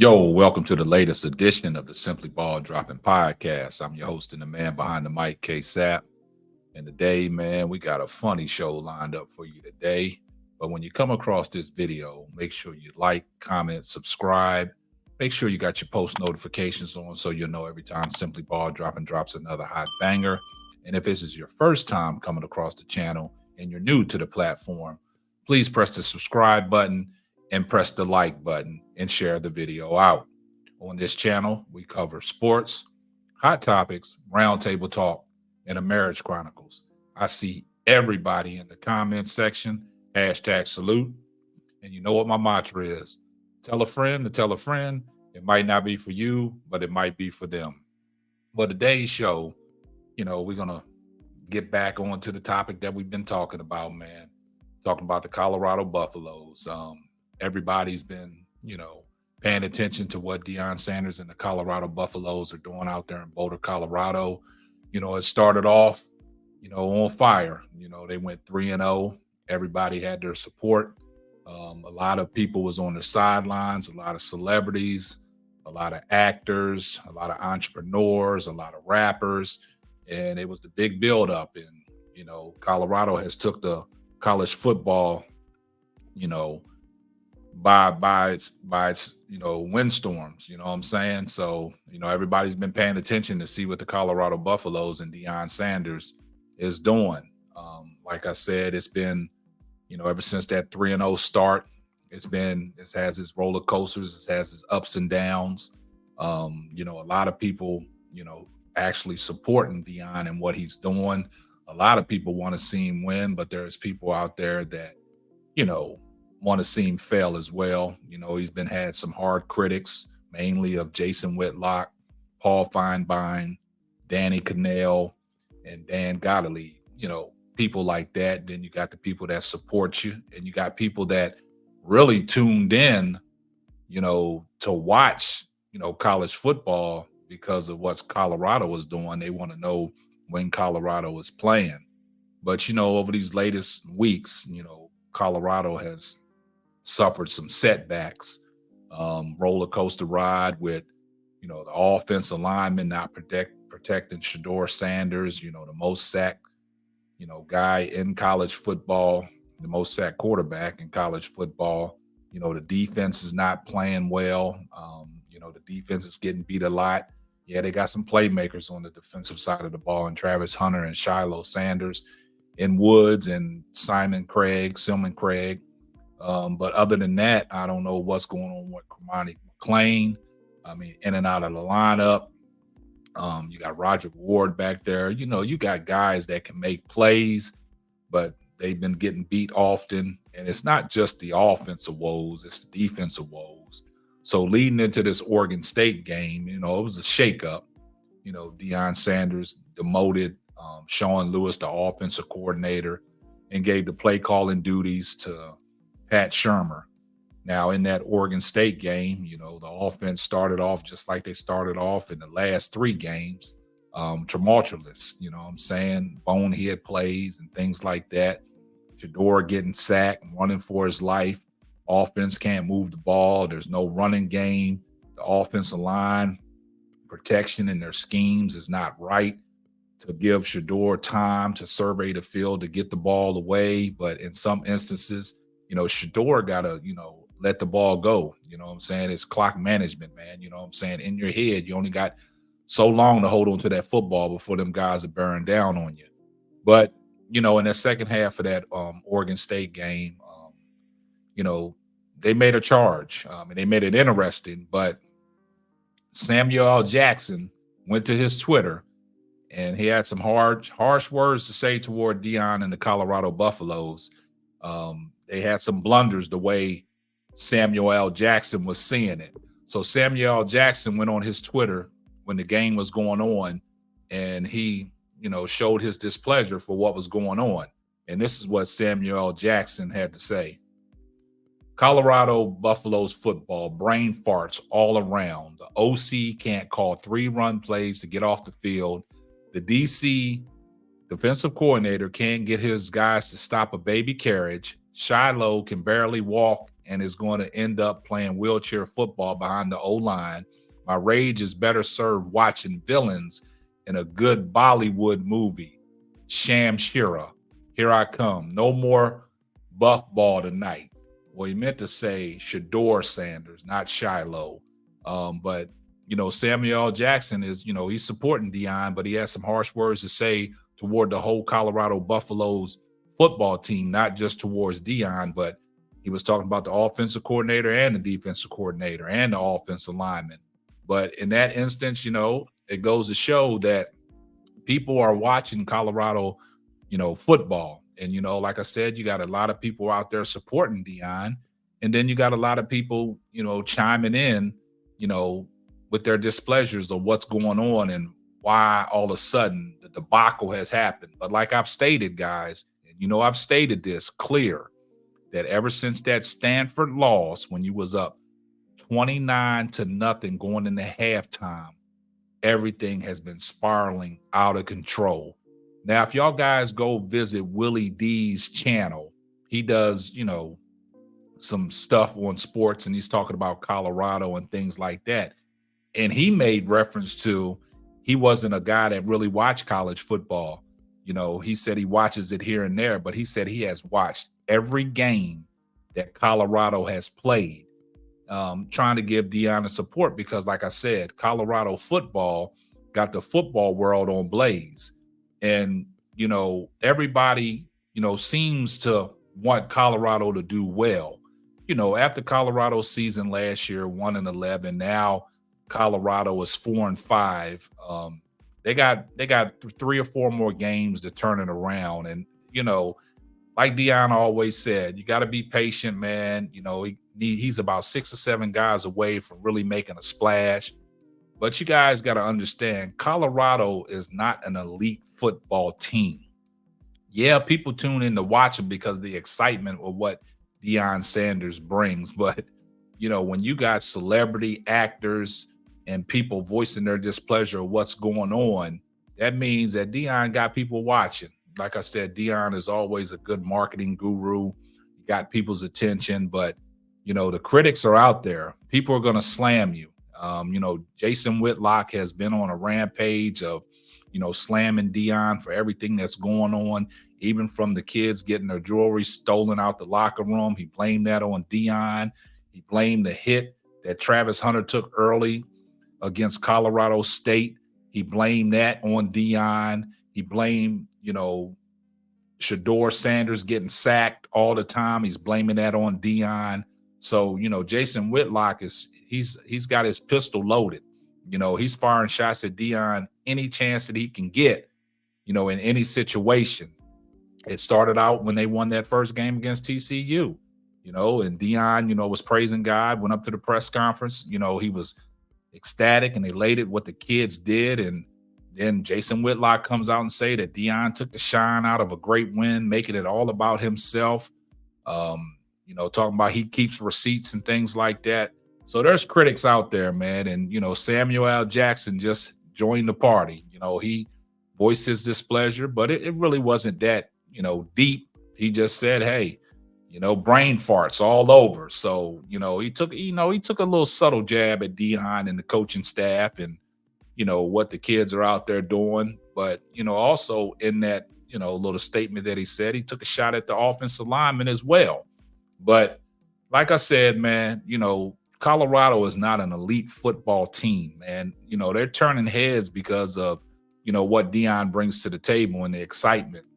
Yo, welcome to the latest edition of the Simply Ball Dropping Podcast. I'm your host and the man behind the mic, K Sap. And today, man, we got a funny show lined up for you today. But when you come across this video, make sure you like, comment, subscribe. Make sure you got your post notifications on so you'll know every time Simply Ball Dropping drops another hot banger. And if this is your first time coming across the channel and you're new to the platform, please press the subscribe button and press the like button and share the video out. On this channel, we cover sports, hot topics, roundtable talk, and a marriage chronicles. I see everybody in the comments section, hashtag salute. And you know what my mantra is. Tell a friend to tell a friend. It might not be for you, but it might be for them. Well, today's show, we're going to get back onto the topic that we've been talking about, man. Talking about the Colorado Buffaloes. Everybody's been, paying attention to what Deion Sanders and the Colorado Buffaloes are doing out there in Boulder, Colorado. It started off, on fire. They went 3-0. Everybody had their support. A lot of people was on the sidelines, a lot of celebrities, a lot of actors, a lot of entrepreneurs, a lot of rappers. And it was the big buildup. And, Colorado has took the college football, by its windstorms, you know what I'm saying? So, everybody's been paying attention to see what the Colorado Buffaloes and Deion Sanders is doing. Like I said, it's been, ever since that 3-0 start, it has its roller coasters, it has its ups and downs. A lot of people, actually supporting Deion and what he's doing. A lot of people want to see him win, but there's people out there that, want to see him fail as well. He's had some hard critics, mainly of Jason Whitlock, Paul Feinbein, Danny Cannell, and Dan Gottlieb. People like that. Then you got the people that support you, and you got people that really tuned in, to watch, college football because of what Colorado was doing. They want to know when Colorado is playing. But, over these latest weeks, Colorado has suffered some setbacks, roller coaster ride with, the offensive lineman not protecting Shador Sanders, the most sacked, guy in college football, the most sacked quarterback in college football. The defense is not playing well. The defense is getting beat a lot. Yeah, they got some playmakers on the defensive side of the ball, and Travis Hunter and Shiloh Sanders and Woods and Simon Craig. But other than that, I don't know what's going on with Kamani McLean. In and out of the lineup. You got Roger Ward back there. You got guys that can make plays, but they've been getting beat often. And it's not just the offensive woes, it's the defensive woes. So leading into this Oregon State game, it was a shakeup. Deion Sanders demoted Sean Lewis, the offensive coordinator, and gave the play calling duties to Pat Shermer. Now, in that Oregon State game, the offense started off just like they started off in the last three games, tumultuous, bonehead plays and things like that. Shador getting sacked, running for his life. Offense can't move the ball. There's no running game. The offensive line protection in their schemes is not right to give Shador time to survey the field to get the ball away. But in some instances, Shador got to, let the ball go. It's clock management, man. In your head, you only got so long to hold on to that football before them guys are bearing down on you. But, in the second half of that Oregon State game, they made a charge and they made it interesting. But Samuel L. Jackson went to his Twitter and he had some harsh words to say toward Deion and the Colorado Buffaloes. They had some blunders the way Samuel L. Jackson was seeing it. So Samuel L. Jackson went on his Twitter when the game was going on, and he, showed his displeasure for what was going on. And this is what Samuel L. Jackson had to say. Colorado Buffaloes football, brain farts all around. The OC can't call 3-run plays to get off the field. The DC defensive coordinator can't get his guys to stop a baby carriage. Shiloh can barely walk and is going to end up playing wheelchair football behind the O-line. My rage is better served watching villains in a good Bollywood movie. Sham Shira, here I come. No more buff ball tonight. Well, he meant to say Shador Sanders, not Shiloh. But Samuel L. Jackson is, he's supporting Deion, but he has some harsh words to say toward the whole Colorado Buffaloes football team, not just towards Deion, but he was talking about the offensive coordinator and the defensive coordinator and the offensive lineman. But in that instance, it goes to show that people are watching Colorado, football. And, like I said, you got a lot of people out there supporting Deion. And then you got a lot of people, chiming in, with their displeasures of what's going on and why all of a sudden the debacle has happened. But like I've stated, guys, and I've stated this clear, that ever since that Stanford loss, when you was up 29-0 going into halftime, everything has been spiraling out of control. Now, if y'all guys go visit Willie D's channel, he does, some stuff on sports, and he's talking about Colorado and things like that. And he made reference to he wasn't a guy that really watched college football. He said he watches it here and there, but he said he has watched every game that Colorado has played, trying to give Deion support because, like I said, Colorado football got the football world on blaze. And, everybody, seems to want Colorado to do well. After Colorado's season last year, 1-11, now Colorado is 4-5. They got 3 or 4 more games to turn it around. And, like Deion always said, you got to be patient, man. He's about 6 or 7 guys away from really making a splash. But you guys got to understand, Colorado is not an elite football team. Yeah, people tune in to watch them because of the excitement of what Deion Sanders brings. But, when you got celebrity actors and people voicing their displeasure of what's going on, that means that Deion got people watching. Like I said, Deion is always a good marketing guru. He got people's attention, but, the critics are out there. People are going to slam you. Jason Whitlock has been on a rampage of, slamming Deion for everything that's going on, even from the kids getting their jewelry stolen out the locker room. He blamed that on Deion. He blamed the hit that Travis Hunter took early against Colorado State. He blamed that on Deion. He blamed, Shador Sanders getting sacked all the time. He's blaming that on Deion. So, Jason Whitlock he's got his pistol loaded. He's firing shots at Deion any chance that he can get, in any situation. It started out when they won that first game against TCU, and Deion, was praising God, went up to the press conference. He was ecstatic and elated what the kids did. And then Jason Whitlock comes out and say that Deion took the shine out of a great win, making it all about himself. Talking about he keeps receipts and things like that. So there's critics out there, man. And, Samuel L. Jackson just joined the party. He voiced his displeasure, but it really wasn't that, deep. He just said, hey, brain farts all over. So, he took a little subtle jab at Deion and the coaching staff and, what the kids are out there doing. But, also in that, little statement that he said, he took a shot at the offensive lineman as well. But like I said, man, Colorado is not an elite football team, man. They're turning heads because of, what Deion brings to the table and the excitement.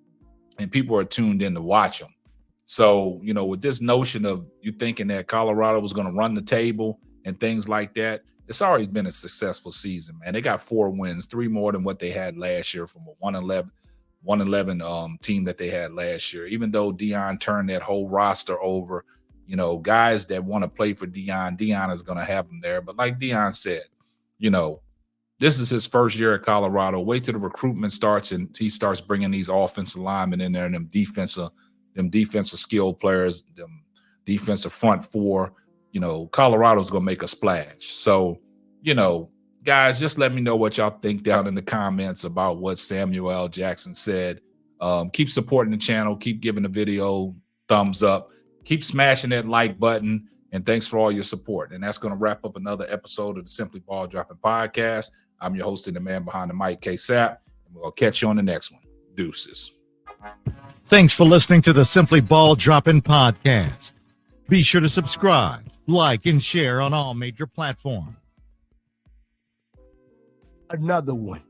And people are tuned in to watch them. So, with this notion of you thinking that Colorado was going to run the table and things like that, it's already been a successful season, man. They got 4 wins, 3 more than what they had last year from a 1-11 team that they had last year. Even though Deion turned that whole roster over, guys that want to play for Deion is going to have them there. But like Deion said, this is his first year at Colorado. Wait till the recruitment starts and he starts bringing these offensive linemen in there and them defensive skill players, them defensive front 4. Colorado's going to make a splash. So, guys, just let me know what y'all think down in the comments about what Samuel L. Jackson said. Keep supporting the channel. Keep giving the video thumbs up. keep smashing that like button. And thanks for all your support. And that's going to wrap up another episode of the Simply Ball Dropping Podcast. I'm your host and the man behind the mic, K-Sap. And we'll catch you on the next one. Deuces. Thanks for listening to the Simply Ball Dropping Podcast. Be sure to subscribe, like, and share on all major platforms. Another one.